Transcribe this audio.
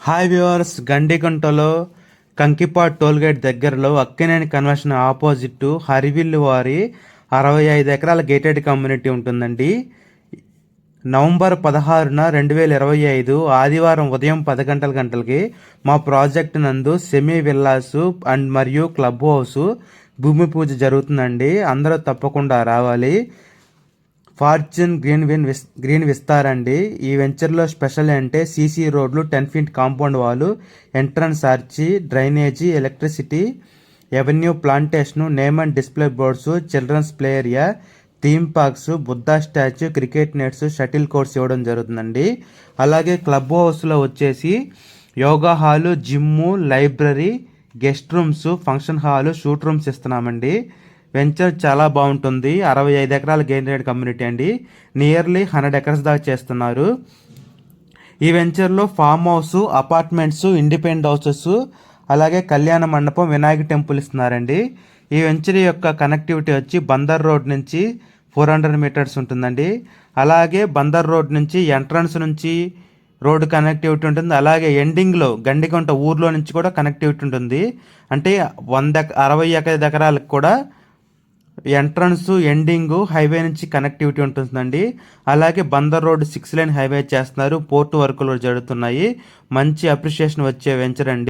Hi viewers, గండిగుంటలో కంకిపాడ్ tollgate దగ్గరలో Akkineni convention opposite హరివిల్లు వారి 65 ఎకరాల గేటెడ్ కమ్యూనిటీ ఉంటుందండి. నవంబర్ 16న 2025 ఆదివారం ఉదయం 10 గంటలకి మా ప్రాజెక్ట్ నందు సెమీ విల్లాస్ అండ్ మరియు క్లబ్ హౌస్ భూమి పూజ జరుగుతుందండి. అందరూ తప్పకుండా రావాలి. ఫార్చ్యూన్ గ్రీన్ విస్తార్ అండి. ఈ వెంచర్లో స్పెషల్ అంటే సీసీ రోడ్లు, 10 feet compound wall, entrance arch, drainage, electricity, avenue plantation, name and display boards, children's play area, theme parks, Buddha statue, cricket nets, shuttle courts ఇవ్వడం జరుగుతుందండి. అలాగే క్లబ్ హౌస్లో వచ్చేసి yoga hall, gym, library, guest rooms, function hall, shoot rooms ఇస్తున్నామండి. Venture చాలా బాగుంటుంది. 65 ఎకరాల gated community అండి. నియర్లీ 100 ఎకర్స్ దాకా చేస్తున్నారు. ఈ వెంచర్లో farm house, apartments, independent houses, అలాగే కళ్యాణ మండపం, వినాయక టెంపుల్ ఇస్తున్నారండి. ఈ వెంచర్ యొక్క కనెక్టివిటీ వచ్చి బందర్ రోడ్ నుంచి 400 మీటర్స్ ఉంటుందండి. అలాగే బందర్ రోడ్ నుంచి ఎంట్రన్స్ నుంచి రోడ్డు కనెక్టివిటీ ఉంటుంది. అలాగే ఎండింగ్లో గండిగుంట ఊర్లో నుంచి కూడా కనెక్టివిటీ ఉంటుంది. అంటే 65 ఎకరాలకు కూడా ఎంట్రన్స్ ఎండింగ్ హైవే నుంచి కనెక్టివిటీ ఉంటుందండి. అలాగే బందర్ రోడ్ 6 లైన్ హైవే చేస్తున్నారు. పోర్టు వర్కులు జరుగుతున్నాయి. మంచి అప్రిషియేషన్ వచ్చే వెంచర్ అండి.